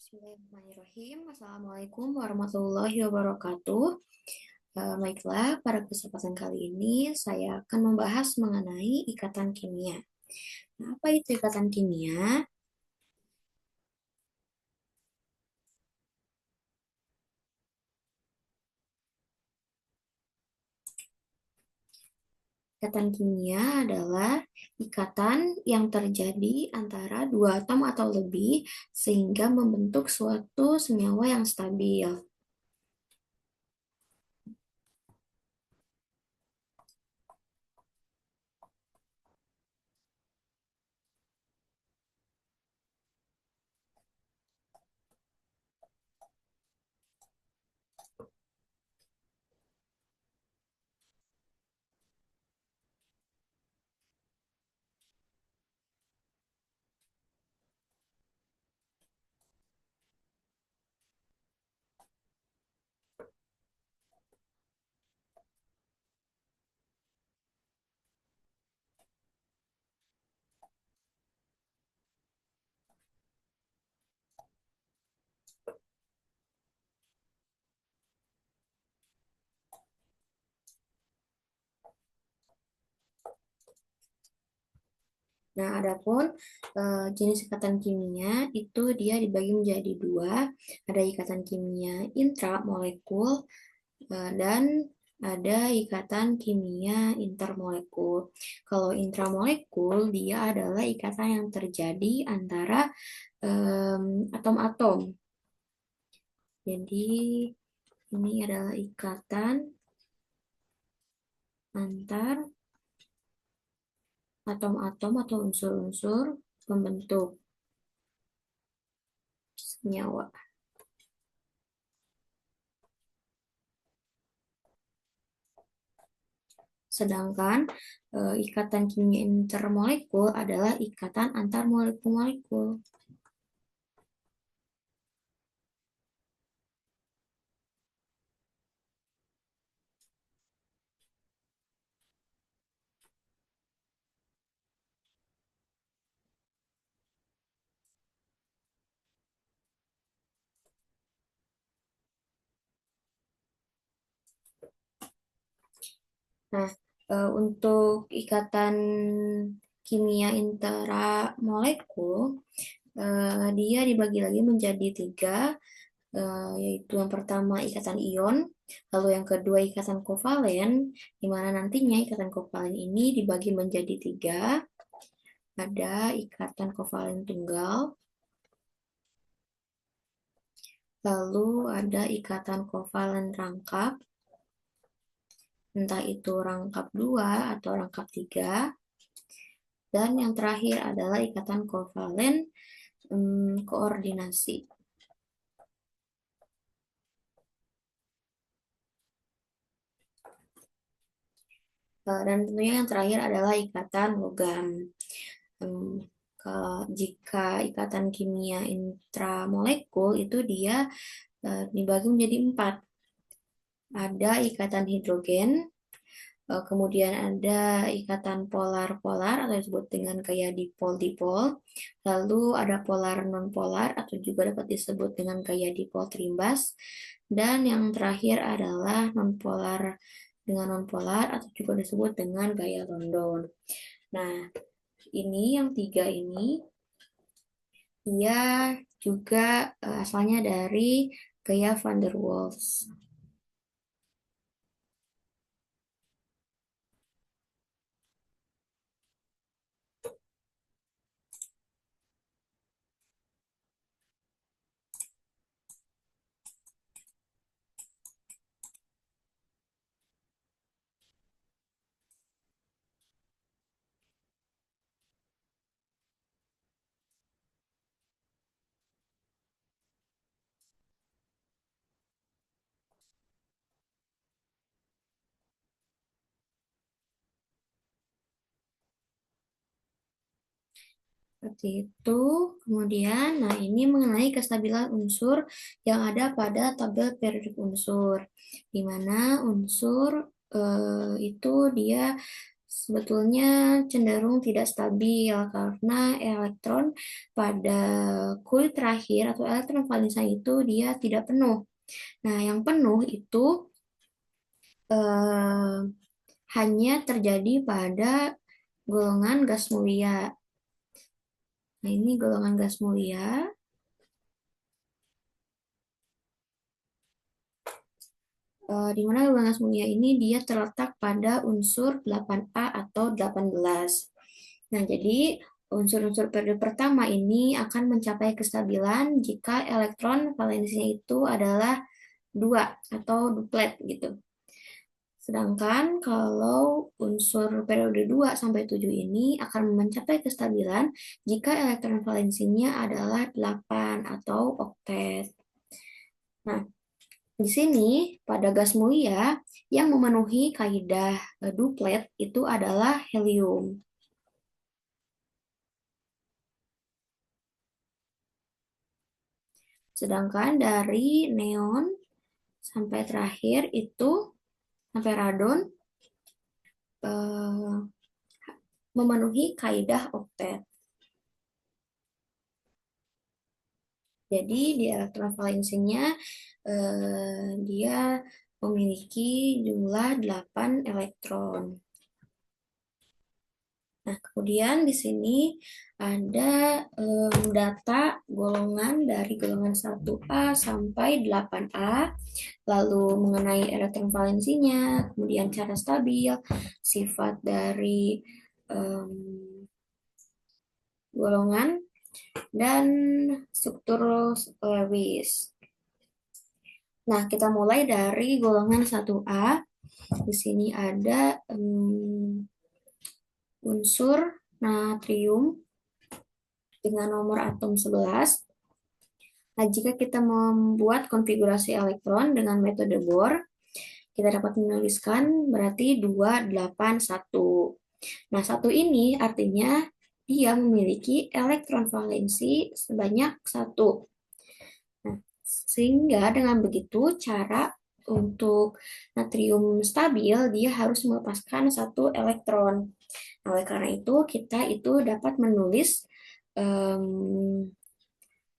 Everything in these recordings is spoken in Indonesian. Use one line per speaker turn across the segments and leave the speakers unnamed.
Bismillahirrahmanirrahim. Assalamualaikum warahmatullahi wabarakatuh. Baiklah, pada kesempatan kali ini saya akan membahas mengenai ikatan kimia. Nah, apa itu ikatan kimia? Ikatan kimia adalah ikatan yang terjadi antara dua atom atau lebih sehingga membentuk suatu senyawa yang stabil. Nah, adapun jenis ikatan kimia itu dia dibagi menjadi dua. Ada ikatan kimia intramolekul dan ada ikatan kimia intermolekul. Kalau intramolekul dia adalah ikatan yang terjadi antara atom-atom. Jadi ini adalah ikatan antar atom-atom atau unsur-unsur pembentuk senyawa. Sedangkan ikatan kimia intermolekul adalah ikatan antar molekul-molekul. Nah, untuk ikatan kimia intramolekul, dia dibagi lagi menjadi tiga, yaitu yang pertama ikatan ion, lalu yang kedua ikatan kovalen, di mana nantinya ikatan kovalen ini dibagi menjadi tiga, ada ikatan kovalen tunggal, lalu ada ikatan kovalen rangkap, entah itu rangkap 2 atau rangkap 3, dan yang terakhir adalah ikatan kovalen koordinasi. Dan tentunya yang terakhir adalah ikatan logam. Jika ikatan kimia intramolekul itu dia dibagi menjadi 4. Ada ikatan hidrogen, kemudian ada ikatan polar-polar atau disebut dengan gaya dipol-dipol. Lalu ada polar non-polar atau juga dapat disebut dengan gaya dipol terimbas. Dan yang terakhir adalah non-polar dengan non-polar atau juga disebut dengan gaya London. Nah, ini yang tiga ini ia juga asalnya dari gaya van der Waals. Seperti itu. Kemudian, nah ini mengenai kestabilan unsur yang ada pada tabel periodik unsur, di mana unsur itu dia sebetulnya cenderung tidak stabil karena elektron pada kulit terakhir atau elektron valensinya itu dia tidak penuh. Nah, yang penuh itu eh, hanya terjadi pada golongan gas mulia. Nah, ini golongan gas mulia, di mana golongan gas mulia ini dia terletak pada unsur 8A atau 18. Nah, jadi unsur-unsur periode pertama ini akan mencapai kestabilan jika elektron valensinya itu adalah 2 atau duplet gitu. Sedangkan kalau unsur periode 2 sampai 7 ini akan mencapai kestabilan jika elektron valensinya adalah 8 atau oktet. Nah, di sini pada gas mulia yang memenuhi kaidah duplet itu adalah helium. Sedangkan dari neon sampai terakhir itu sampai radon eh, memenuhi kaidah oktet. Jadi di elektron valensinya dia memiliki jumlah 8 elektron. Nah, kemudian di sini ada data golongan dari golongan 1A sampai 8A, lalu mengenai elektron valensinya, kemudian cara stabil, sifat dari um, golongan, dan struktur Lewis. Nah, kita mulai dari golongan 1A. Di sini ada unsur natrium dengan nomor atom 11. Nah, jika kita membuat konfigurasi elektron dengan metode Bohr, kita dapat menuliskan berarti 281. Nah, satu ini artinya dia memiliki elektron valensi sebanyak 1. Nah, sehingga dengan begitu cara untuk natrium stabil dia harus melepaskan 1 elektron. Nah, oleh karena itu kita itu dapat menulis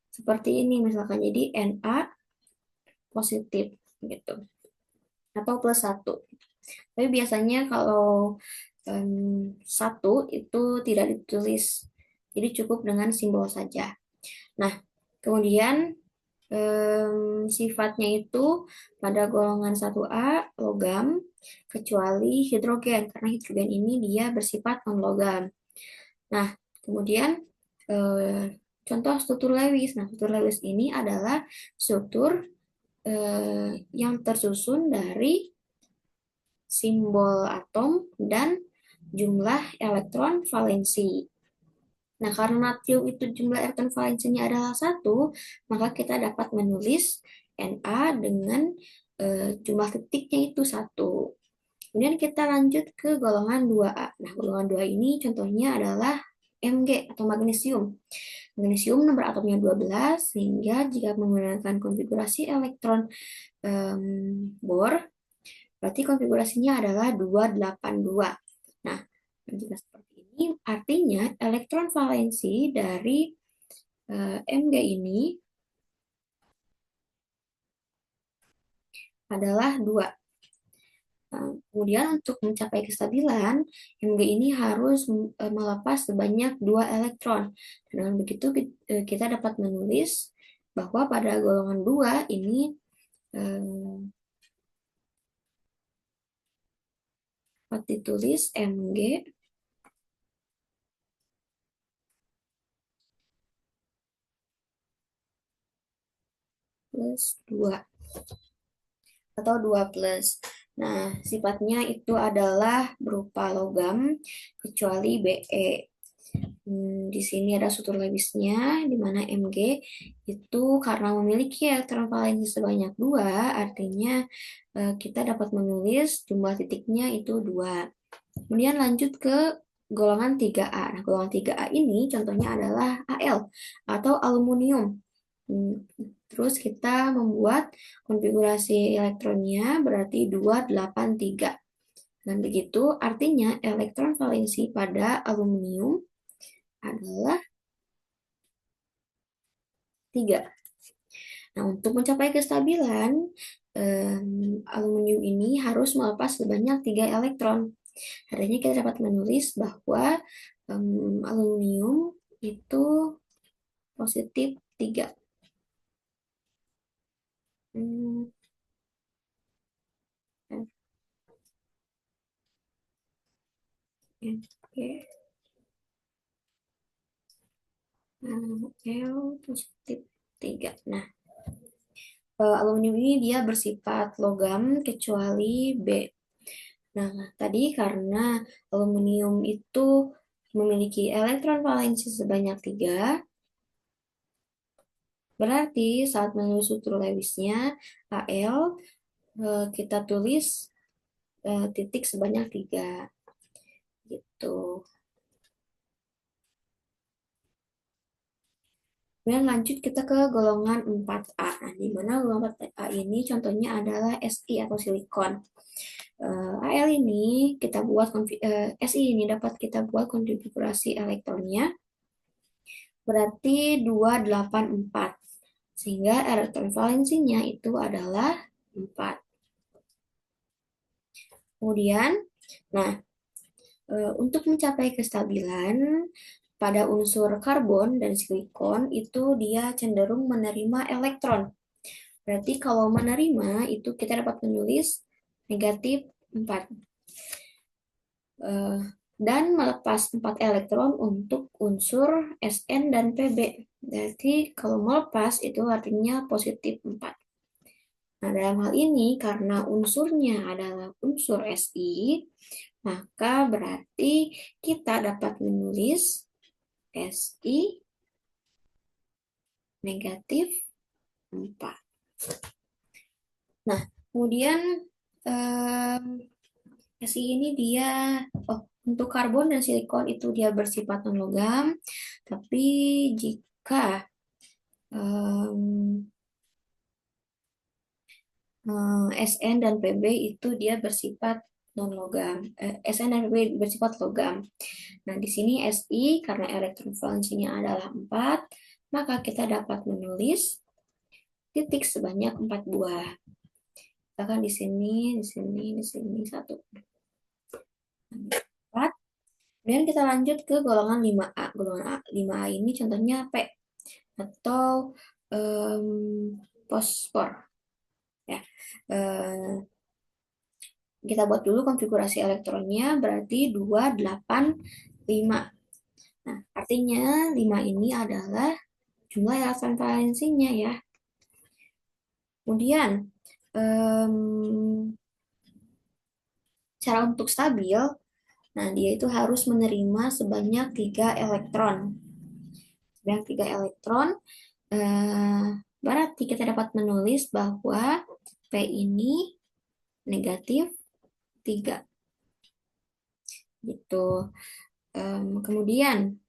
seperti ini misalkan jadi Na positif gitu atau +1. Tapi biasanya kalau 1 itu tidak ditulis, jadi cukup dengan simbol saja. Nah, kemudian sifatnya itu pada golongan 1A logam kecuali hidrogen karena hidrogen ini dia bersifat non-logam. Nah, kemudian contoh struktur Lewis. Nah, struktur Lewis ini adalah struktur yang tersusun dari simbol atom dan jumlah elektron valensi. Nah, karena natrium itu jumlah elektron valensinya adalah 1, maka kita dapat menulis Na dengan jumlah titiknya itu 1. Kemudian kita lanjut ke golongan 2A. Nah, golongan 2 ini contohnya adalah Mg atau magnesium. Magnesium nomor atomnya 12, sehingga jika menggunakan konfigurasi elektron Bohr, berarti konfigurasinya adalah 282. Nah, jika seperti ini, artinya elektron valensi dari Mg ini adalah 2. Nah, kemudian untuk mencapai kestabilan, Mg ini harus melepas sebanyak 2 elektron. Dengan begitu kita dapat menulis bahwa pada golongan 2 ini dapat ditulis Mg plus 2 atau 2 plus. Nah, sifatnya itu adalah berupa logam kecuali Be. Di sini ada struktur Lewisnya, di mana Mg itu karena memiliki elektron valensi sebanyak 2, artinya kita dapat menulis jumlah titiknya itu 2. Kemudian lanjut ke golongan 3A. Nah, golongan 3A ini contohnya adalah Al atau aluminium. Terus kita membuat konfigurasi elektronnya berarti 283. Dan begitu artinya elektron valensi pada aluminium adalah 3. Nah, untuk mencapai kestabilan, aluminium ini harus melepas sebanyak 3 elektron. Adanya kita dapat menulis bahwa aluminium itu positif 3. Hmm, Oke. L positif 3. Nah, aluminium ini dia bersifat logam kecuali B. Nah, tadi karena aluminium itu memiliki elektron valensi sebanyak 3, berarti saat menulis struktur Lewisnya, Al kita tulis titik sebanyak 3. Gitu. Kemudian lanjut kita ke golongan 4A. Nah, di mana golongan 4A ini contohnya adalah Si atau silikon. Al ini kita buat Si ini dapat kita buat konfigurasi elektronnya berarti 284. Sehingga elektron valensinya itu adalah 4. Kemudian, nah, untuk mencapai kestabilan pada unsur karbon dan silikon itu dia cenderung menerima elektron. Berarti kalau menerima itu kita dapat menulis negatif 4. Dan melepas 4 elektron untuk unsur Sn dan Pb. Berarti kalau melepas itu artinya positif 4. Nah, dalam hal ini karena unsurnya adalah unsur Si, maka berarti kita dapat menulis Si negatif 4. Nah, kemudian Si ini dia, untuk karbon dan silikon itu dia bersifat non-logam, tapi jika Sn dan Pb itu dia bersifat non-logam. Sn dan Pb bersifat logam. Nah, di sini Si karena elektron valensinya adalah 4, maka kita dapat menulis titik sebanyak 4 buah. Misalkan di sini, di sini, di sini 1. 4. Kemudian kita lanjut ke golongan 5A. Golongan 5A ini contohnya P atau fosfor. Ya. Kita buat dulu konfigurasi elektronnya berarti 285. Nah, artinya 5 ini adalah jumlah elektron valensinya ya. Kemudian cara untuk stabil, nah dia itu harus menerima sebanyak 3 elektron. Sebanyak 3 elektron, berarti kita dapat menulis bahwa P ini negatif 3. Gitu. Kemudian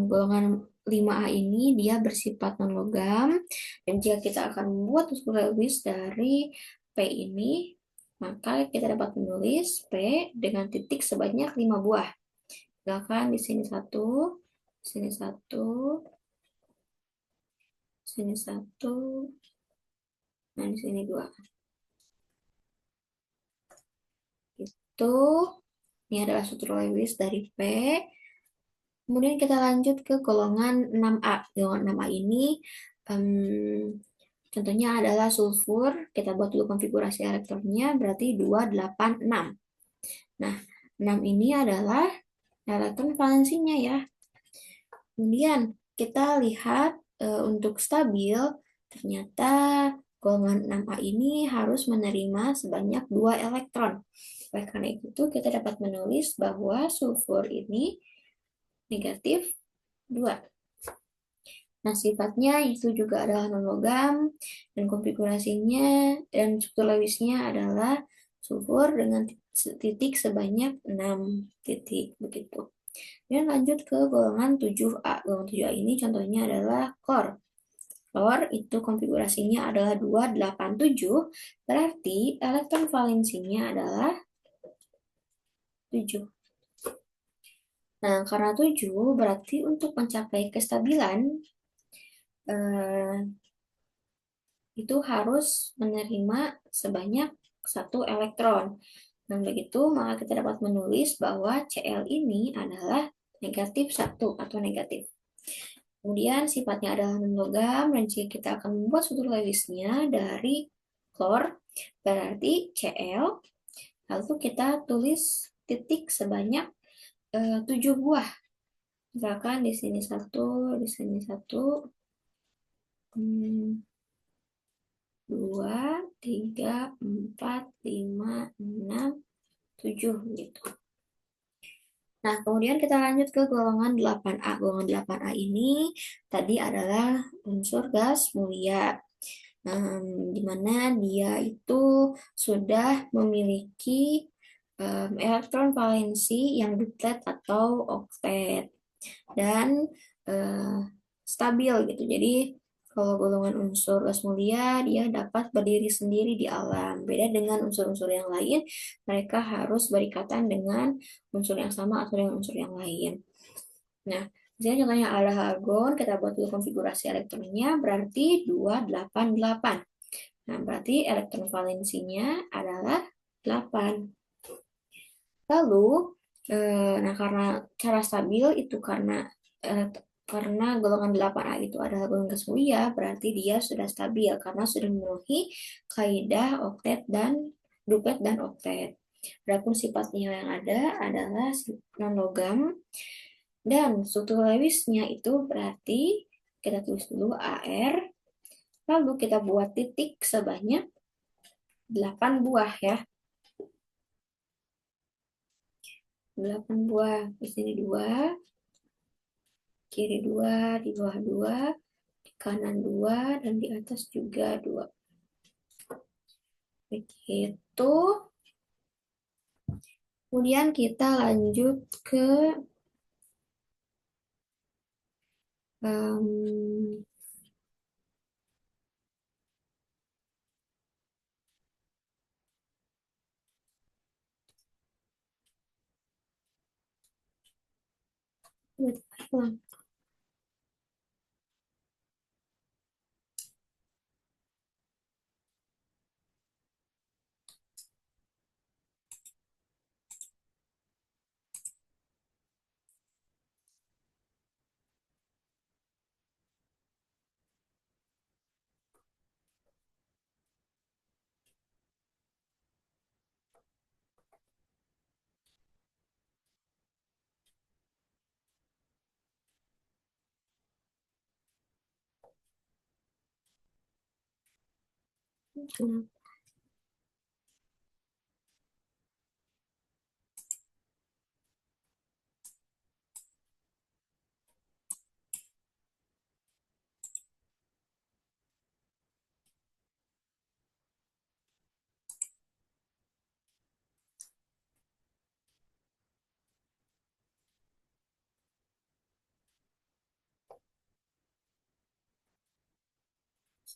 golongan 5A ini dia bersifat non-logam, dan jika kita akan membuat unsur Lewis dari P ini, maka kita dapat menulis P dengan titik sebanyak 5 buah. Silakan di sini 1, sini 1, sini 1, nah di sini 2. Itu ini adalah struktur Lewis dari P. Kemudian kita lanjut ke golongan 6A. Golongan 6A ini contohnya adalah sulfur. Kita buat dulu konfigurasi elektronnya berarti 286. Nah, 6 ini adalah elektron valensinya ya. Kemudian kita lihat untuk stabil, ternyata golongan 6A ini harus menerima sebanyak 2 elektron. Oleh karena itu, kita dapat menulis bahwa sulfur ini negatif 2. Nah, sifatnya itu juga adalah non-logam, dan konfigurasinya dan struktur Lewisnya adalah sulfur dengan titik sebanyak 6 titik, begitu. Dan lanjut ke golongan 7A. Golongan 7A ini contohnya adalah klor. Klor itu konfigurasinya adalah 287, berarti elektron valensinya adalah 7. Nah, karena 7 berarti untuk mencapai kestabilan eh, itu harus menerima sebanyak satu elektron. Dan begitu, maka kita dapat menulis bahwa Cl ini adalah negatif 1 atau negatif. Kemudian sifatnya adalah non-logam, dan jika kita akan membuat struktur Lewisnya dari klor, berarti Cl, lalu kita tulis titik sebanyak 7 buah. Misalkan di sini satu, di sini satu, 2, 3, 4, 5, 6, 7 gitu. Nah, kemudian kita lanjut ke golongan 8A. Golongan 8A ini tadi adalah unsur gas mulia, di mana dia itu sudah memiliki elektron valensi yang duplet atau oktet dan eh, stabil gitu. Jadi kalau golongan unsur gas mulia dia dapat berdiri sendiri di alam. Beda dengan unsur-unsur yang lain, mereka harus berikatan dengan unsur yang sama atau dengan unsur yang lain. Nah, misalnya contohnya ada argon, kita buat dulu konfigurasi elektronnya, berarti 288. Nah, berarti elektron valensinya adalah 8. Lalu, nah karena cara stabil itu karena golongan 8A itu adalah golongan gas mulia, berarti dia sudah stabil karena sudah memenuhi kaidah oktet dan duplet dan oktet. Adapun sifatnya yang ada adalah non logam dan struktur Lewisnya itu berarti kita tulis dulu AR, lalu kita buat titik sebanyak 8 buah ya. 8 buah, di sini 2, kiri 2, di bawah 2, di kanan 2, dan di atas juga 2. Begitu. Kemudian kita lanjut ke um,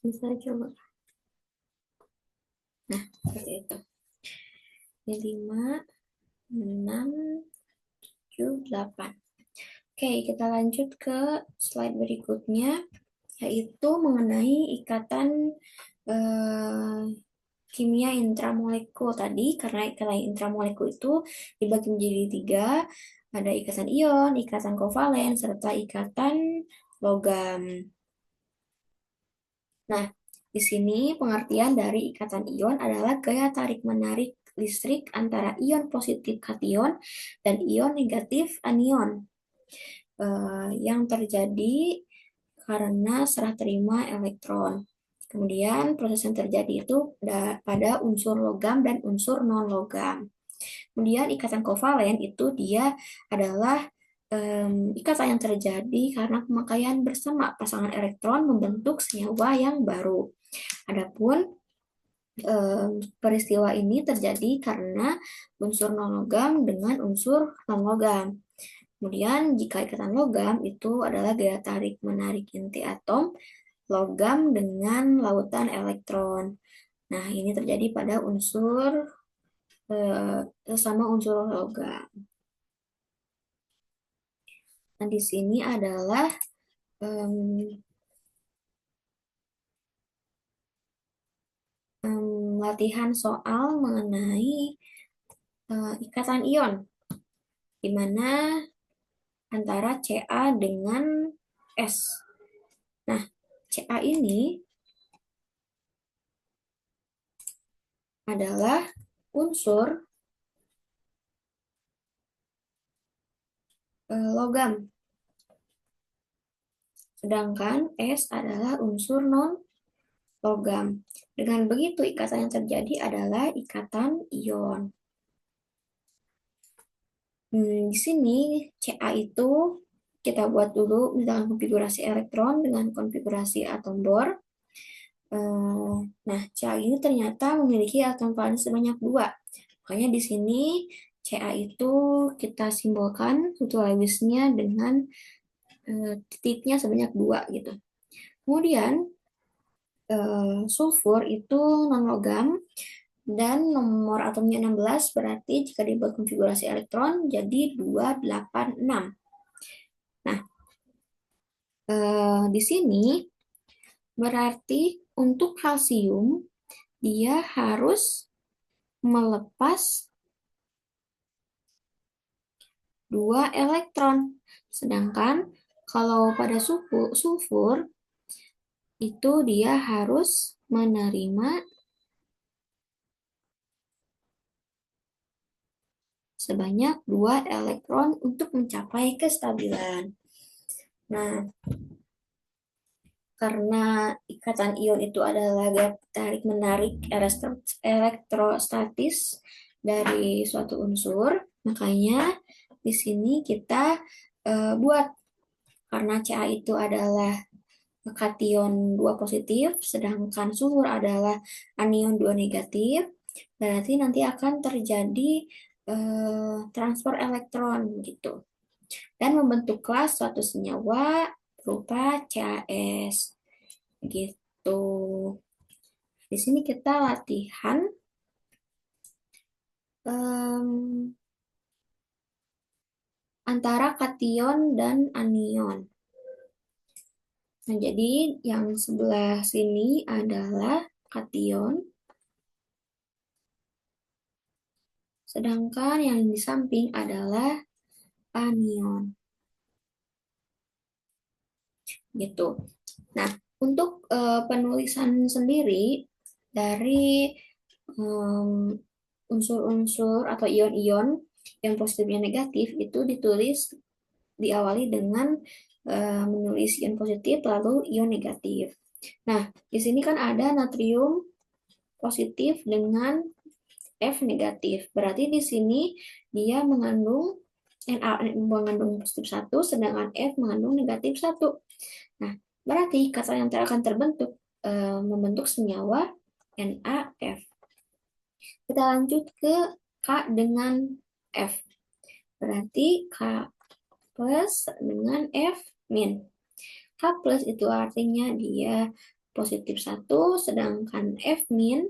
bisa coba. Nah, seperti itu. Ini 5, 6, 7, 8. Oke, kita lanjut ke slide berikutnya, yaitu mengenai ikatan kimia intramolekul tadi. Karena ikatan intramolekul itu dibagi menjadi 3, ada ikatan ion, ikatan kovalen, serta ikatan logam. Nah, di sini pengertian dari ikatan ion adalah gaya tarik-menarik listrik antara ion positif kation dan ion negatif anion yang terjadi karena serah terima elektron. Kemudian proses yang terjadi itu pada unsur logam dan unsur non-logam. Kemudian ikatan kovalen itu dia adalah ikatan yang terjadi karena pemakaian bersama pasangan elektron membentuk senyawa yang baru. Adapun peristiwa ini terjadi karena unsur non-logam dengan unsur non-logam. Kemudian jika ikatan logam itu adalah gaya tarik menarik inti atom logam dengan lautan elektron. Nah, ini terjadi pada unsur sesama unsur logam. Nah, di sini adalah em, latihan soal mengenai ikatan ion, di mana antara Ca dengan S. Nah, Ca ini adalah unsur logam, sedangkan S adalah unsur non-logam. Dengan begitu, ikatan yang terjadi adalah ikatan ion. Di sini Ca itu kita buat dulu misalkan konfigurasi elektron dengan konfigurasi atom bor. Nah, Ca ini ternyata memiliki atom valens sebanyak 2. Makanya di sini Ca itu kita simbolkan satu Lewisnya dengan titiknya sebanyak 2 gitu. Kemudian sulfur itu non-logam dan nomor atomnya 16, berarti jika dibuat konfigurasi elektron jadi 286. Nah, di sini berarti untuk kalsium dia harus melepas 2 elektron. Sedangkan kalau pada sulfur itu dia harus menerima sebanyak 2 elektron untuk mencapai kestabilan. Nah, karena ikatan ion itu adalah gaya tarik-menarik elektrostatis dari suatu unsur, makanya di sini kita buat karena Ca itu adalah kation 2 positif, sedangkan sulfur adalah anion 2 negatif, berarti nanti akan terjadi transfer elektron gitu. Dan membentuklah suatu senyawa berupa CaS. Gitu. Di sini kita latihan antara kation dan anion. Nah, jadi yang sebelah sini adalah kation, sedangkan yang di samping adalah anion. Gitu. Nah, untuk penulisan sendiri dari unsur-unsur atau ion-ion yang positifnya negatif itu ditulis diawali dengan menulis ion positif lalu ion negatif. Nah, di sini kan ada natrium positif dengan F negatif. Berarti di sini dia mengandung Na mengandung positif 1, sedangkan F mengandung negatif 1. Nah, berarti kata yang akan terbentuk membentuk senyawa NaF. Kita lanjut ke K dengan F. Berarti K plus dengan F min. K plus itu artinya dia positif 1, sedangkan F min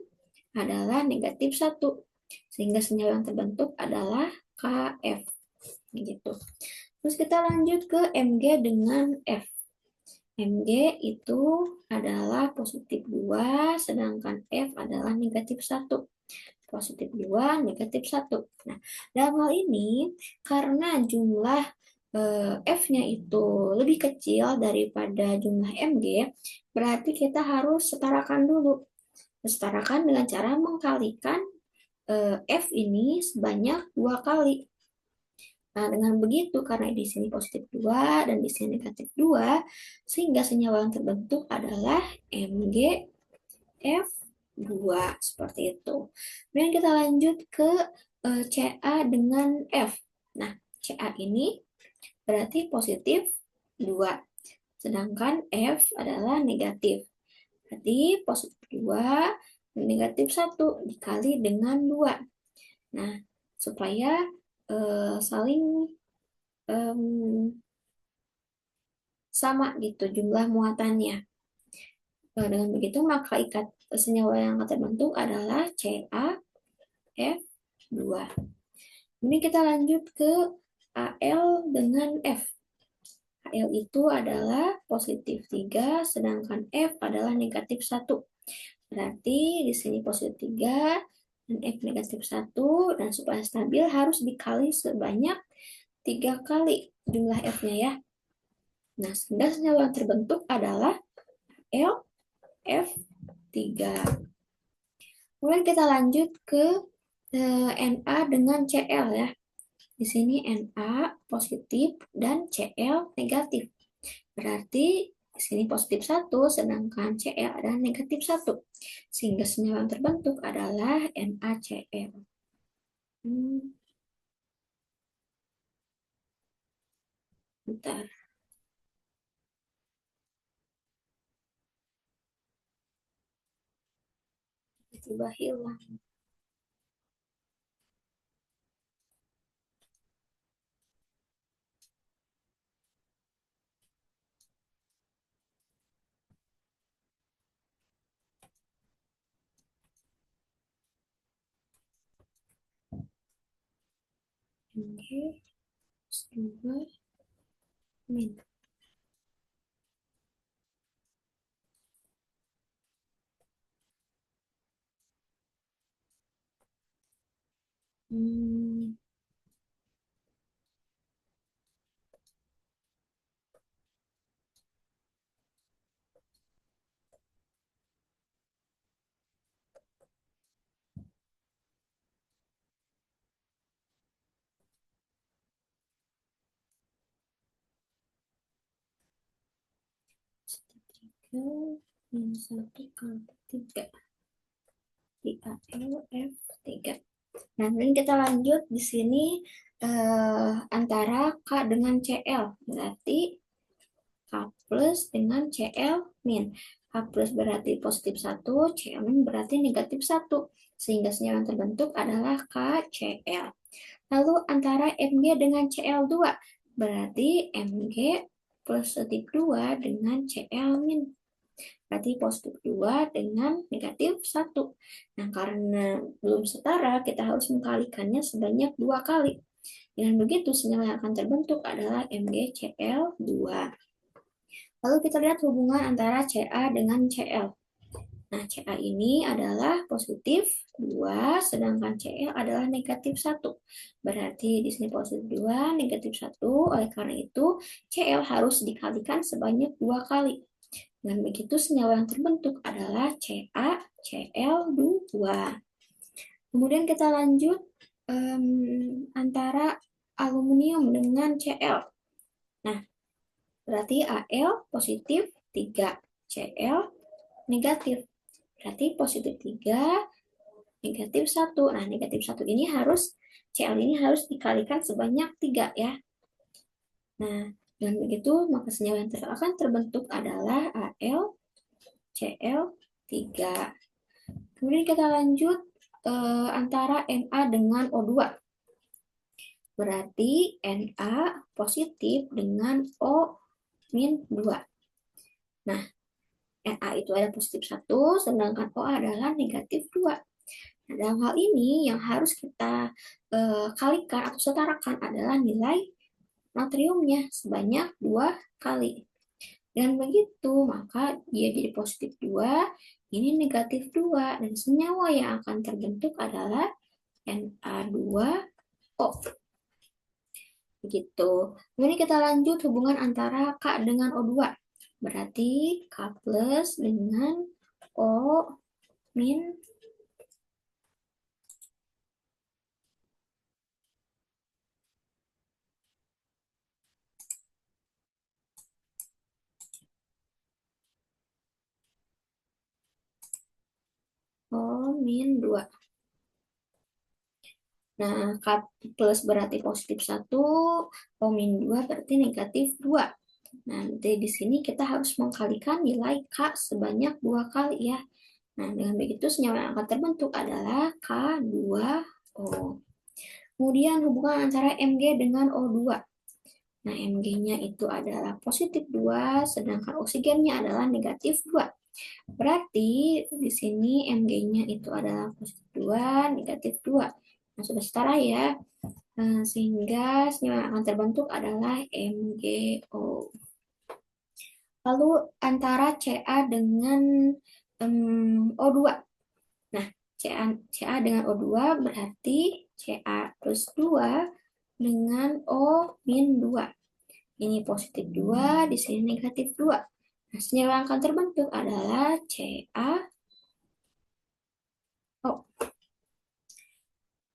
adalah negatif 1. Sehingga senyawa yang terbentuk adalah KF. Gitu. Terus kita lanjut ke Mg dengan F. Mg itu adalah positif 2, sedangkan F adalah negatif 1. Positif 2, negatif 1. Nah, dalam hal ini, karena jumlah F-nya itu lebih kecil daripada jumlah Mg, berarti kita harus setarakan dulu. Setarakan dengan cara mengkalikan F ini sebanyak 2 kali. Nah, dengan begitu, karena di sini positif 2 dan di sini negatif 2, sehingga senyawa yang terbentuk adalah MgF2, seperti itu. Kemudian kita lanjut ke Ca dengan F. Nah, Ca ini berarti positif 2, sedangkan F adalah negatif. Berarti positif 2, negatif 1 dikali dengan 2. Nah, supaya saling sama gitu jumlah muatannya. Dengan begitu maka senyawa yang akan terbentuk adalah CaF2. 2. Ini kita lanjut ke Al dengan F. Al itu adalah positif 3, sedangkan F adalah negatif 1. Berarti di sini positif 3 dan F negatif 1, dan supaya stabil harus dikali sebanyak 3 kali jumlah F-nya ya. Nah, sehingga senyawa yang terbentuk adalah L, F, 3. Kemudian kita lanjut ke Na dengan Cl ya. Di sini Na positif dan Cl negatif. Berarti di sini positif 1, sedangkan Cl adalah negatif 1. Sehingga senyawa yang terbentuk adalah NaCl. Bentar, tiba hilang. Oke, 2 min. Hmm, Tiga min 1 kali 3 di ALF3. Nah, ini kita lanjut di sini antara K dengan CL. Berarti K plus dengan CL min. K plus berarti positif 1, CL min berarti negatif 1. Sehingga senyawa yang terbentuk adalah KCl. Lalu antara Mg dengan Cl2. Berarti Mg positif 2 dengan Cl min. Berarti positif 2 dengan negatif 1. Nah, karena belum setara, kita harus mengkalikannya sebanyak 2 kali. Dengan begitu, senyawa yang akan terbentuk adalah MgCl2. Lalu kita lihat hubungan antara Ca dengan Cl. Nah, Ca ini adalah positif 2, sedangkan Cl adalah negatif 1. Berarti di sini positif 2, negatif 1. Oleh karena itu, Cl harus dikalikan sebanyak 2 kali. Dan begitu senyawa yang terbentuk adalah CaCl2. Kemudian kita lanjut antara aluminium dengan Cl. Nah, berarti Al positif 3, Cl negatif. Berarti positif 3, negatif 1. Nah, negatif 1 ini harus, Cl ini harus dikalikan sebanyak 3 ya. Nah, dengan begitu, maka senyawa yang akan terbentuk adalah AlCl3. Kemudian kita lanjut antara Na dengan O2. Berarti Na positif dengan O min 2. Nah, Na itu ada positif 1, sedangkan O adalah negatif 2. Nah, dalam hal ini yang harus kita kalikan atau setarakan adalah nilai natriumnya sebanyak 2 kali. Dan begitu, maka dia jadi positif 2, ini negatif 2, dan senyawa yang akan terbentuk adalah Na2O. Begitu. Kemudian kita lanjut hubungan antara K dengan O2. Berarti K plus dengan O min O min 2. Nah, K plus berarti positif 1, O min 2 berarti negatif 2. Nah, di sini kita harus mengkalikan nilai K sebanyak 2 kali ya. Nah, dengan begitu senyawa yang akan terbentuk adalah K2O. Kemudian hubungan antara Mg dengan O2. Nah, Mg-nya itu adalah positif 2, sedangkan oksigennya adalah negatif 2. Berarti di sini Mg-nya itu adalah positif 2, negatif 2. Nah, sudah setara ya. Sehingga senyawa yang akan terbentuk adalah MgO. Lalu antara Ca dengan O2. Nah, Ca dengan O2 berarti Ca plus 2 dengan O min 2. Ini positif 2, di sini negatif 2. Nah, senyawa yang akan terbentuk adalah CaO.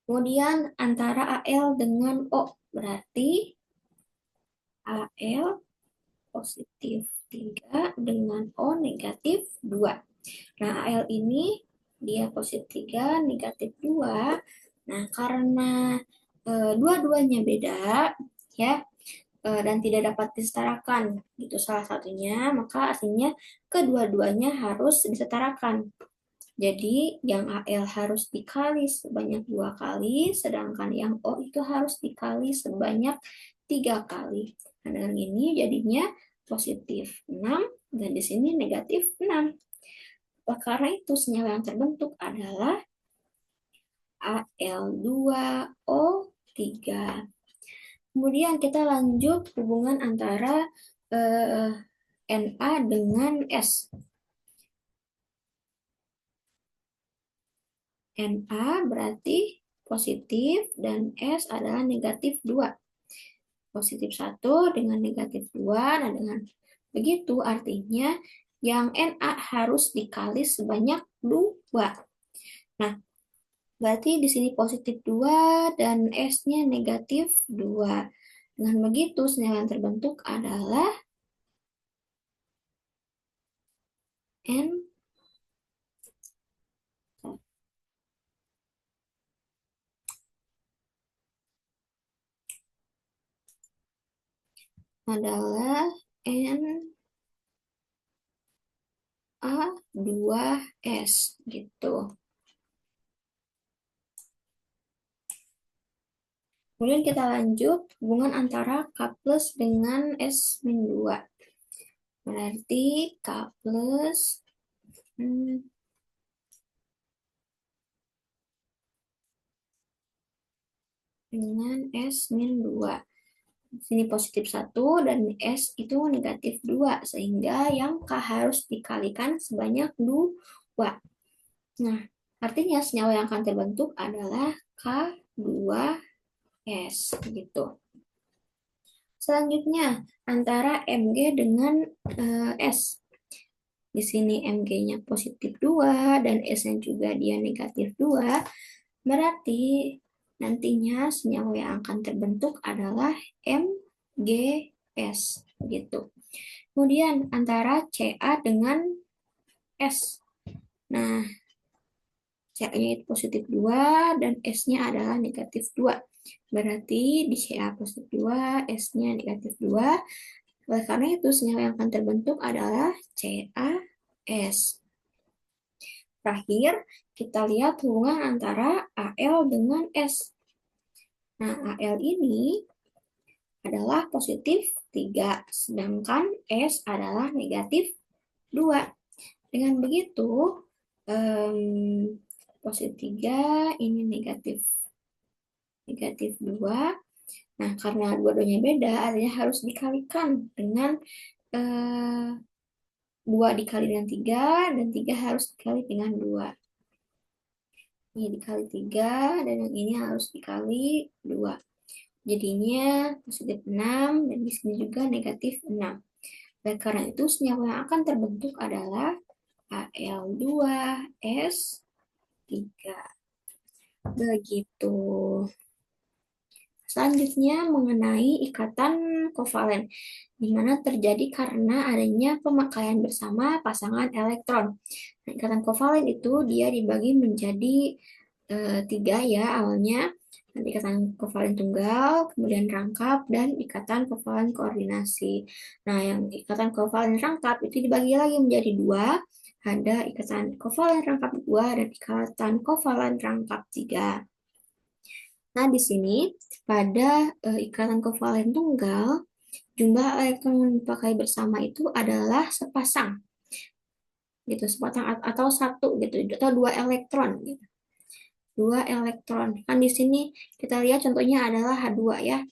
Kemudian antara Al dengan O, berarti Al positif 3 dengan O negatif 2. Nah, Al ini dia positif 3, negatif 2. Nah, karena dua-duanya beda, ya, dan tidak dapat disetarakan, gitu salah satunya, maka artinya kedua-duanya harus disetarakan. Jadi yang AL harus dikali sebanyak 2 kali, sedangkan yang O itu harus dikali sebanyak 3 kali. Nah, dengan ini jadinya positif 6 dan di sini negatif 6. Karena itu senyawa yang terbentuk adalah Al2O3. Kemudian kita lanjut hubungan antara eh, Na dengan S. Na berarti positif dan S adalah negatif 2. Positif 1 dengan negatif 2. Nah, dengan begitu artinya yang Na harus dikali sebanyak 2. Nah, berarti di sini positif 2 dan S-nya negatif 2. Dengan begitu, senyawa yang terbentuk adalah N adalah Na2S gitu. Kemudian kita lanjut hubungan antara K plus dengan S-2. Berarti K plus dengan S-2. Sini positif 1 dan S itu negatif 2. Sehingga yang K harus dikalikan sebanyak 2. Nah, artinya senyawa yang akan terbentuk adalah K2S gitu. Selanjutnya, antara Mg dengan S. Di sini Mg-nya positif 2 dan S-nya juga dia negatif 2. Berarti nantinya senyawa yang akan terbentuk adalah MgS gitu. Kemudian antara Ca dengan S. Nah, Ca-nya itu positif 2 dan S-nya adalah negatif 2. Berarti di Ca positif 2, S-nya negatif 2. Oleh karena itu, senyawa yang akan terbentuk adalah CaS. Terakhir, kita lihat hubungan antara Al dengan S. Nah, Al ini adalah positif 3, sedangkan S adalah negatif 2. Dengan begitu, positif 3, ini negatif 2. Nah, karena dua-duanya beda, artinya harus dikalikan dengan 2 dikali dengan 3, dan 3 harus dikali dengan 2. Ini dikali 3, dan yang ini harus dikali 2. Jadinya positif 6, dan di sini juga negatif 6. Dan karena itu, senyawa yang akan terbentuk adalah Al2S3. Begitu. Selanjutnya mengenai ikatan kovalen, di mana terjadi karena adanya pemakaian bersama pasangan elektron. Nah, ikatan kovalen itu dia dibagi menjadi 3 ya awalnya. Nanti ikatan kovalen tunggal, kemudian rangkap, dan ikatan kovalen koordinasi. Nah, yang ikatan kovalen rangkap itu dibagi lagi menjadi 2. Ada ikatan kovalen rangkap 2 dan ikatan kovalen rangkap 3. Nah, di sini pada ikatan kovalen tunggal, jumlah elektron yang dipakai bersama itu adalah sepasang, gitu, sepasang atau satu, gitu, atau 2 elektron, gitu. 2 elektron. Kan di sini kita lihat contohnya adalah H2 ya.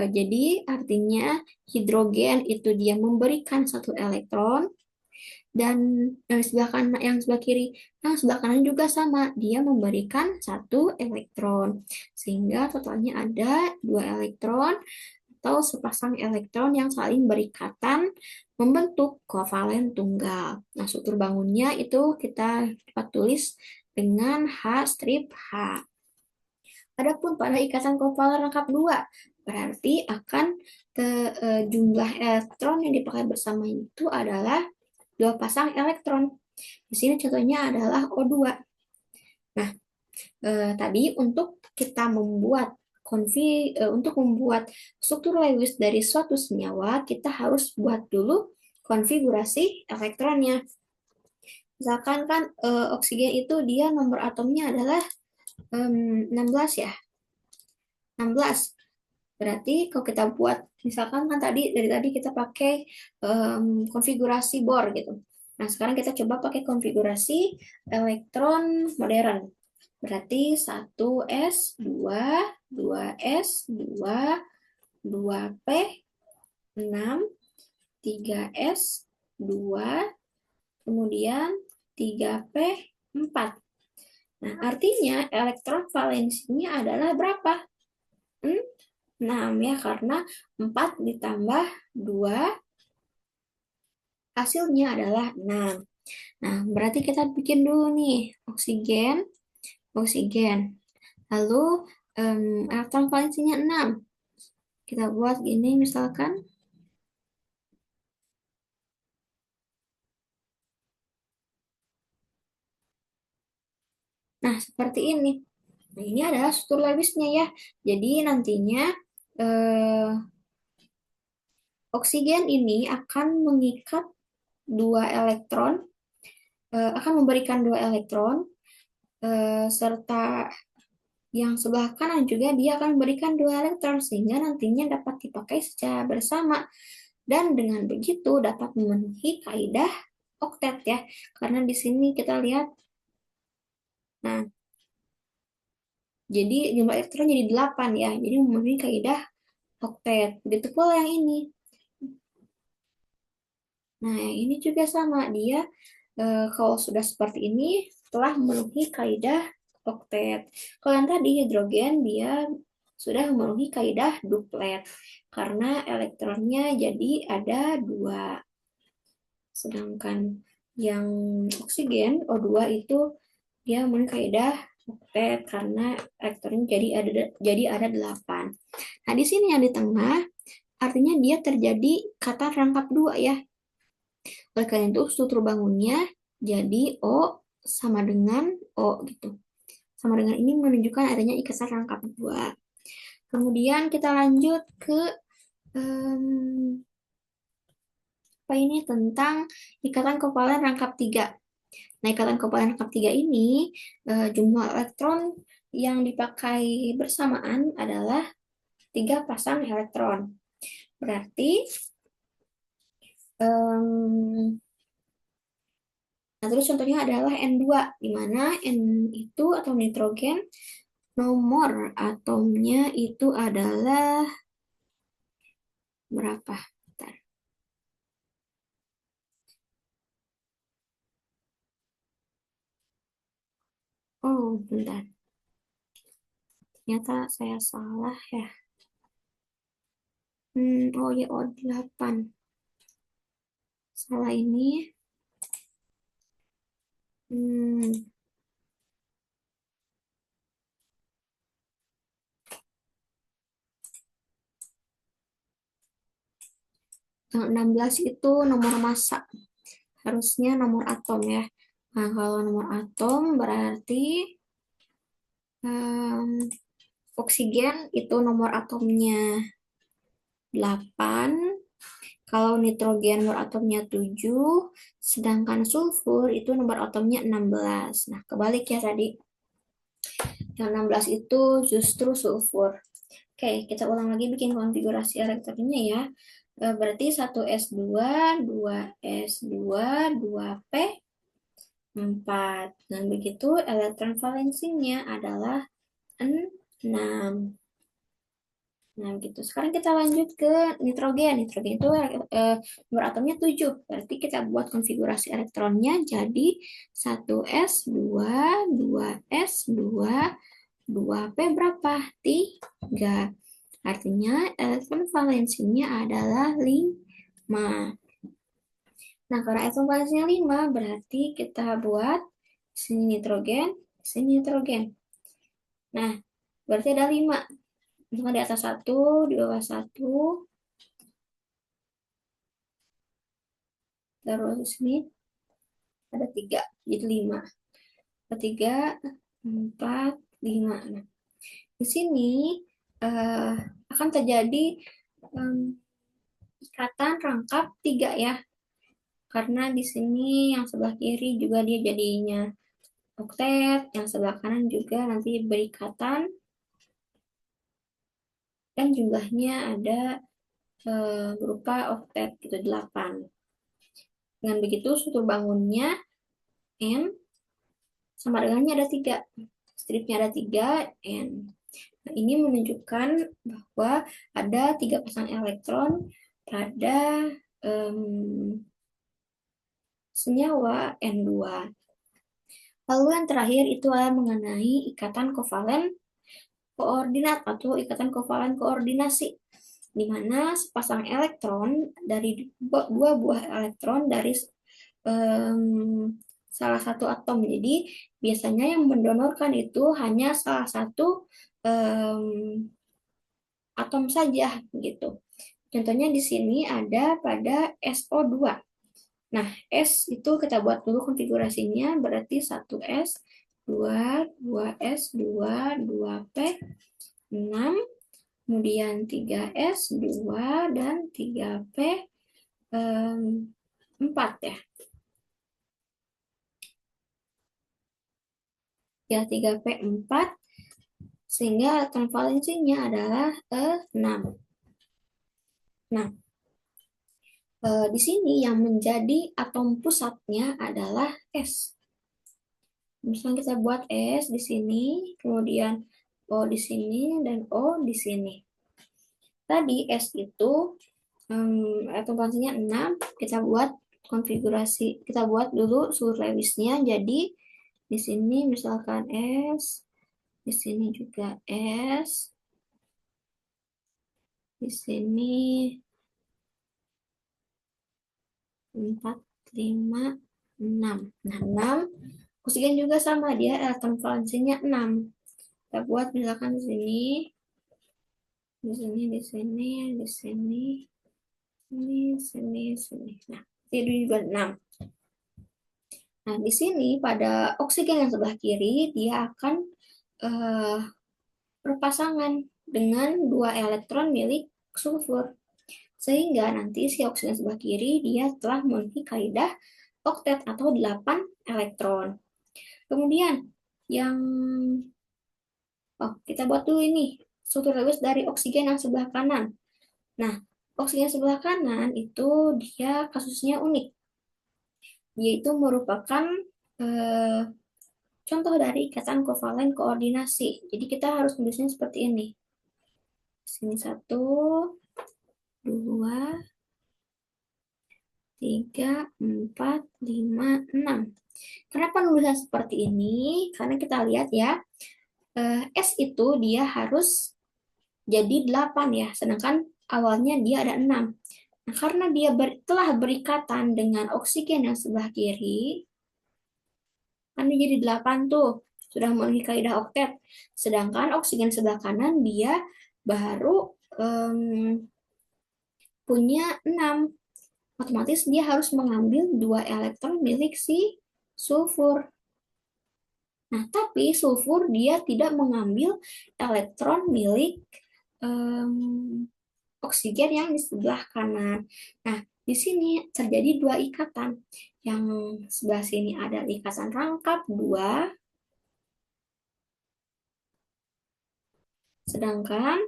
Jadi artinya hidrogen itu dia memberikan satu elektron, dan sebelah kiri, yang sebelah kanan juga sama, dia memberikan satu elektron, sehingga totalnya ada 2 elektron atau sepasang elektron yang saling berikatan membentuk kovalen tunggal. Nah, struktur bangunnya itu kita dapat tulis dengan H strip H. Adapun pada ikatan kovalen rangkap 2, berarti akan jumlah elektron yang dipakai bersama itu adalah 2 pasang elektron. Di sini contohnya adalah O2. Nah, tadi untuk kita membuat untuk membuat struktur Lewis dari suatu senyawa, kita harus buat dulu konfigurasi elektronnya. Misalkan kan oksigen itu dia nomor atomnya adalah 16 ya. 16. Berarti kalau kita buat, misalkan kan dari tadi kita pakai konfigurasi Bohr gitu. Nah, sekarang kita coba pakai konfigurasi elektron modern. Berarti 1s, 2, 2s, 2, 2p, 6, 3s, 2, kemudian 3p, 4. Nah, artinya elektron valensinya adalah berapa? 6 ya, karena 4 ditambah 2 hasilnya adalah 6. Nah, berarti kita bikin dulu nih oksigen. Lalu elektron valensinya 6. Kita buat gini misalkan. Nah, seperti ini. Nah, ini adalah struktur Lewisnya ya. Jadi nantinya eh, oksigen ini akan mengikat 2 elektron, akan memberikan 2 elektron, serta yang sebelah kanan juga dia akan memberikan 2 elektron, sehingga nantinya dapat dipakai secara bersama. Dan dengan begitu dapat memenuhi kaidah oktet ya. Karena di sini kita lihat, nah, jadi jumlah elektron jadi 8 ya. Jadi memenuhi kaidah oktet. Begitu pula yang ini. Nah, yang ini juga sama. Dia kalau sudah seperti ini telah memenuhi kaidah oktet. Kalau yang tadi hidrogen dia sudah memenuhi kaidah duplet karena elektronnya jadi ada 2. Sedangkan yang oksigen O2 itu dia memenuhi kaidah oktet karena elektronnya jadi ada 8. Nah, di sini yang di tengah artinya dia terjadi kata rangkap 2 ya. Oleh karena itu struktur bangunnya jadi O sama dengan O gitu. Sama dengan ini menunjukkan adanya ikatan rangkap 2. Kemudian kita lanjut ke apa ini tentang ikatan kovalen rangkap 3. Nah, ikatan kovalen rangkap 3 ini jumlah elektron yang dipakai bersamaan adalah 3 pasang elektron. Berarti nah, terus contohnya adalah N2, di mana N itu atom nitrogen, nomor atomnya itu adalah berapa? Bentar. Oh, bentar. Ternyata saya salah ya. Oh ya, O8. Salah ini. Hmm, 16 itu nomor massa. Harusnya nomor atom ya. Nah, kalau nomor atom berarti um, oksigen itu nomor atomnya 8. Kalau nitrogen nomor atomnya 7, sedangkan sulfur itu nomor atomnya 16. Nah, kebalik ya tadi. Yang 16 itu justru sulfur. Oke, kita ulang lagi bikin konfigurasi elektronnya ya. Berarti 1s2, 2s2, 2p, 4. Dan begitu elektron valensinya adalah 6. Nah, gitu. Sekarang kita lanjut ke nitrogen. Nitrogen itu nomor atomnya 7. Berarti kita buat konfigurasi elektronnya jadi 1s, 2s, 2p berapa? 3. Artinya elektron valensinya adalah 5. Nah, karena elektron valensinya 5, berarti kita buat sini nitrogen, sini nitrogen. Nah, berarti ada 5. Misalkan di atas 1, di bawah 1, terus di sini ada 3, jadi 5. 3, 4, 5. Nah, di sini eh, akan terjadi ikatan rangkap 3 ya. Karena di sini yang sebelah kiri juga dia jadinya oktet, yang sebelah kanan juga nanti berikatan, dan jumlahnya ada berupa oktet gitu 8. Dengan begitu struktur bangunnya N sama dengannya ada 3. Stripnya ada 3 N. Nah, ini menunjukkan bahwa ada 3 pasang elektron pada senyawa N2. Lalu yang terakhir itu adalah mengenai ikatan kovalen koordinat atau ikatan kovalen koordinasi, di mana sepasang elektron dari dua buah elektron dari salah satu atom. Jadi biasanya yang mendonorkan itu hanya salah satu atom saja gitu. Contohnya di sini ada pada SO2. Nah, S itu kita buat dulu konfigurasinya, berarti 1S, 2, 2S, 2, 2P, 6, kemudian 3S, 2, dan 3P, 4 ya. Ya, 3P, 4, sehingga elektron valensinya adalah 6. Nah, di sini yang menjadi atom pusatnya adalah S. Misalnya kita buat S di sini, kemudian O di sini, dan O di sini. Tadi S itu atom valensinya 6, kita buat konfigurasi, kita buat dulu suhu Lewisnya. Jadi di sini misalkan S, di sini juga S, di sini 4, 5, 6. Nah, 6 oksigen juga sama, dia elektron valensinya 6. Kita buat misalkan di sini, di sini, di sini, di sini, sini, sini, sini. Nah, jadi juga 6. Nah, di sini pada oksigen yang sebelah kiri, dia akan eh, berpasangan dengan 2 elektron milik sulfur. Sehingga nanti si oksigen sebelah kiri, dia telah memiliki kaidah oktet atau 8 elektron. Kemudian, yang kita buat dulu ini, struktur Lewis dari oksigen yang sebelah kanan. Nah, oksigen sebelah kanan itu dia kasusnya unik, yaitu merupakan eh, contoh dari ikatan kovalen koordinasi. Jadi kita harus tulisnya seperti ini. Sini 1, 2, 3, 4, 5, 6. Kenapa nulisnya seperti ini? Karena kita lihat ya, S itu dia harus jadi 8 ya, sedangkan awalnya dia ada 6. Nah, karena dia telah berikatan dengan oksigen yang sebelah kiri, kan dia jadi 8 tuh, sudah memiliki kaidah oktet. Sedangkan oksigen sebelah kanan dia baru punya 6. Otomatis dia harus mengambil 2 elektron milik si sulfur. Nah, tapi sulfur dia tidak mengambil elektron milik oksigen yang di sebelah kanan. Nah, di sini terjadi 2 ikatan. Yang sebelah sini ada ikatan rangkap 2, sedangkan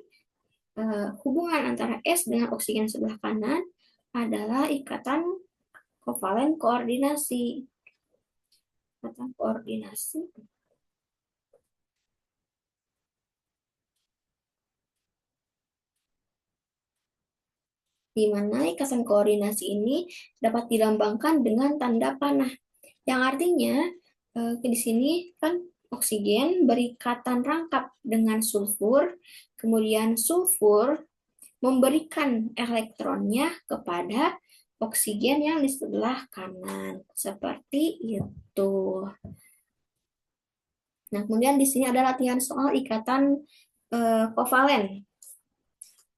hubungan antara S dengan oksigen sebelah kanan adalah ikatan kovalen koordinasi. ikatan koordinasi. Di mana ikatan koordinasi ini dapat dilambangkan dengan tanda panah, yang artinya di sini kan oksigen berikatan rangkap dengan sulfur, kemudian sulfur memberikan elektronnya kepada oksigen yang di sebelah kanan. Seperti itu. Nah, kemudian di sini ada latihan soal ikatan kovalen.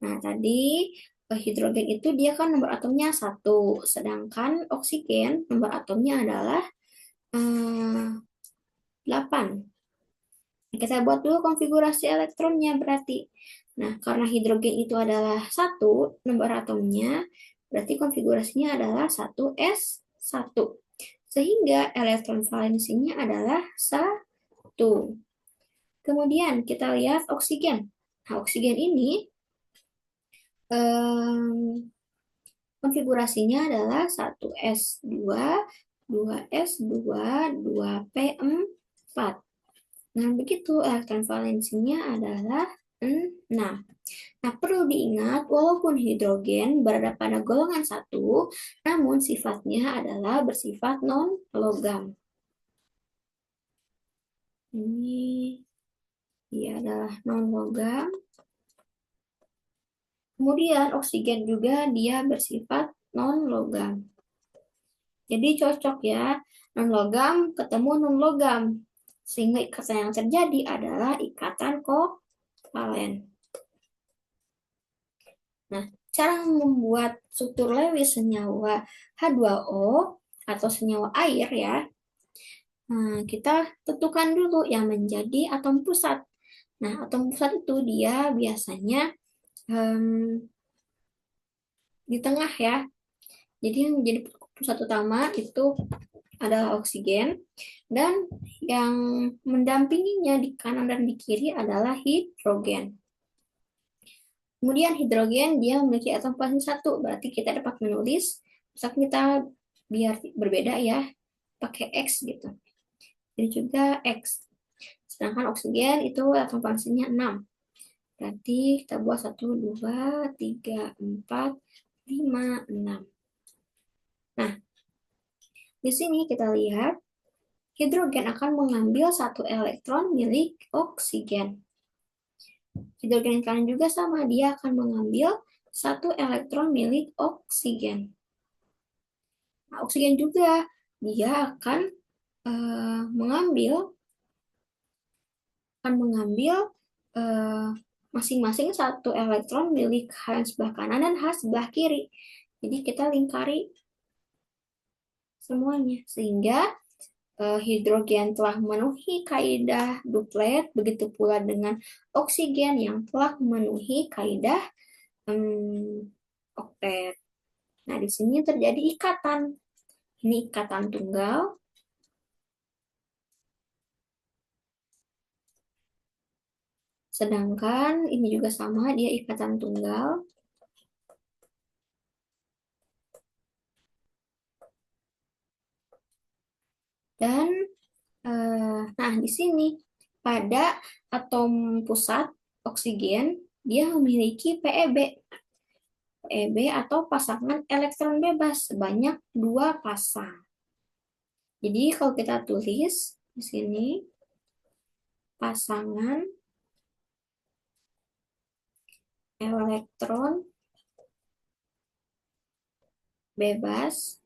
Nah, tadi hidrogen itu dia kan nomor atomnya 1, sedangkan oksigen nomor atomnya adalah 8. Kita buat dulu konfigurasi elektronnya berarti. Nah, karena hidrogen itu adalah 1 nomor atomnya, berarti konfigurasinya adalah 1s1. Sehingga elektron valensinya adalah 1. Kemudian kita lihat oksigen. Nah, oksigen ini konfigurasinya adalah 1s2, 2s2, 2p4. Nah, begitu elektron valensinya adalah 6. Nah, perlu diingat, walaupun hidrogen berada pada golongan 1, namun sifatnya adalah bersifat non-logam. Ini dia adalah non-logam. Kemudian oksigen juga dia bersifat non-logam. Jadi cocok ya, non-logam ketemu non-logam. Sehingga ikatan yang terjadi adalah ikatan kovalen. Nah, cara membuat struktur Lewis senyawa H2O atau senyawa air ya. Nah, kita tentukan dulu yang menjadi atom pusat. Nah, atom pusat itu dia biasanya di tengah ya. Jadi yang menjadi pusat utama itu adalah oksigen, dan yang mendampinginya di kanan dan di kiri adalah hidrogen. Kemudian hidrogen dia memiliki atom valence 1, berarti kita dapat menulis, misalkan kita biar berbeda ya, pakai X gitu. Jadi juga X. Sedangkan oksigen itu atom valensinya 6. Berarti kita buat 1, 2, 3, 4, 5, 6. Nah, di sini kita lihat hidrogen akan mengambil 1 elektron milik oksigen. Hidrogen yang kanan juga sama, dia akan mengambil 1 elektron milik oksigen. Nah, oksigen juga dia akan mengambil masing-masing 1 elektron milik H sebelah kanan dan H sebelah kiri. Jadi kita lingkari semuanya sehingga hidrogen telah memenuhi kaidah duplet, begitu pula dengan oksigen yang telah memenuhi kaidah oktet. Nah, di sini terjadi ikatan. Ini ikatan tunggal. Sedangkan ini juga sama, dia ikatan tunggal. Dan nah, di sini pada atom pusat oksigen dia memiliki PeB. PeB atau pasangan elektron bebas sebanyak 2 pasang. Jadi kalau kita tulis di sini pasangan elektron bebas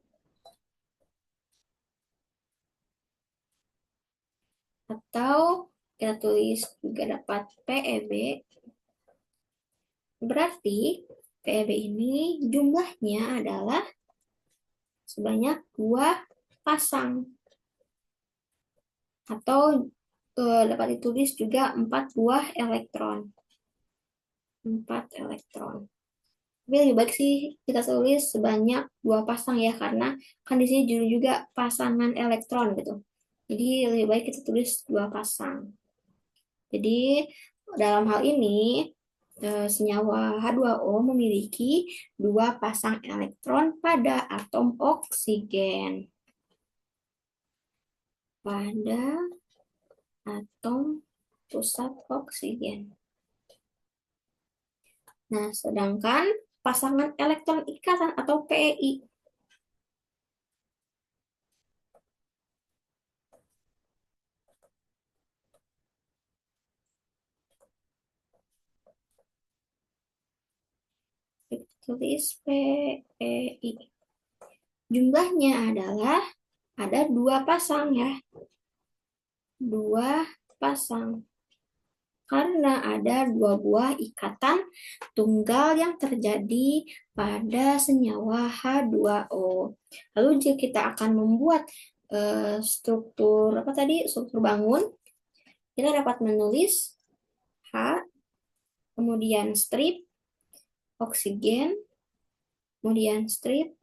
atau kita tulis juga dapat PeB. Berarti PeB ini jumlahnya adalah sebanyak 2 pasang. Atau dapat ditulis juga 4 buah elektron. 4 elektron. Tapi lebih baik sih kita tulis sebanyak 2 pasang ya, karena kan di sini juga pasangan elektron gitu. Jadi lebih baik kita tulis 2 pasang. Jadi dalam hal ini senyawa H2O memiliki 2 pasang elektron pada atom oksigen. pada atom pusat oksigen. Nah, sedangkan pasangan elektron ikatan atau PEI tulis PEI. Jumlahnya adalah ada 2 pasang ya. 2 pasang. Karena ada 2 buah ikatan tunggal yang terjadi pada senyawa H2O. Lalu jika kita akan membuat struktur apa tadi? Struktur bangun, kita dapat menulis H, kemudian strip oksigen, kemudian strip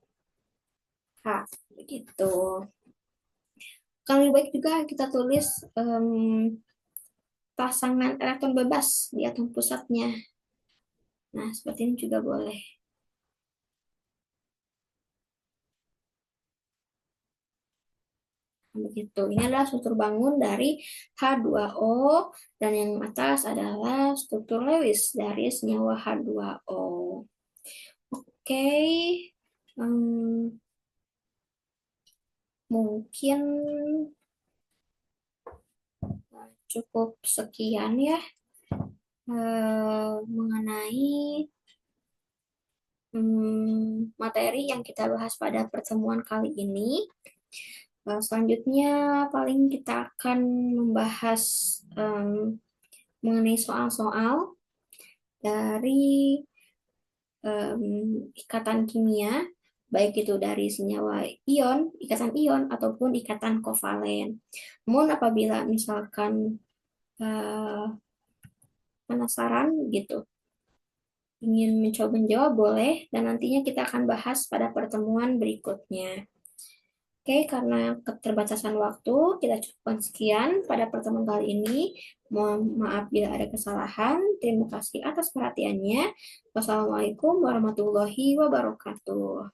H, begitu. Kalau lebih baik juga kita tulis pasangan elektron bebas di atom pusatnya. Nah, seperti ini juga boleh. Begitu. Ini adalah struktur bangun dari H2O dan yang atas adalah struktur Lewis dari senyawa H2O. Oke. Mungkin cukup sekian ya mengenai materi yang kita bahas pada pertemuan kali ini. Selanjutnya paling kita akan membahas mengenai soal-soal dari ikatan kimia, baik itu dari senyawa ion, ikatan ion, ataupun ikatan kovalen. Namun apabila misalkan penasaran gitu, ingin mencoba menjawab boleh, dan nantinya kita akan bahas pada pertemuan berikutnya. Oke, karena keterbatasan waktu, kita cukupkan sekian pada pertemuan kali ini. Mohon maaf bila ada kesalahan. Terima kasih atas perhatiannya. Wassalamualaikum warahmatullahi wabarakatuh.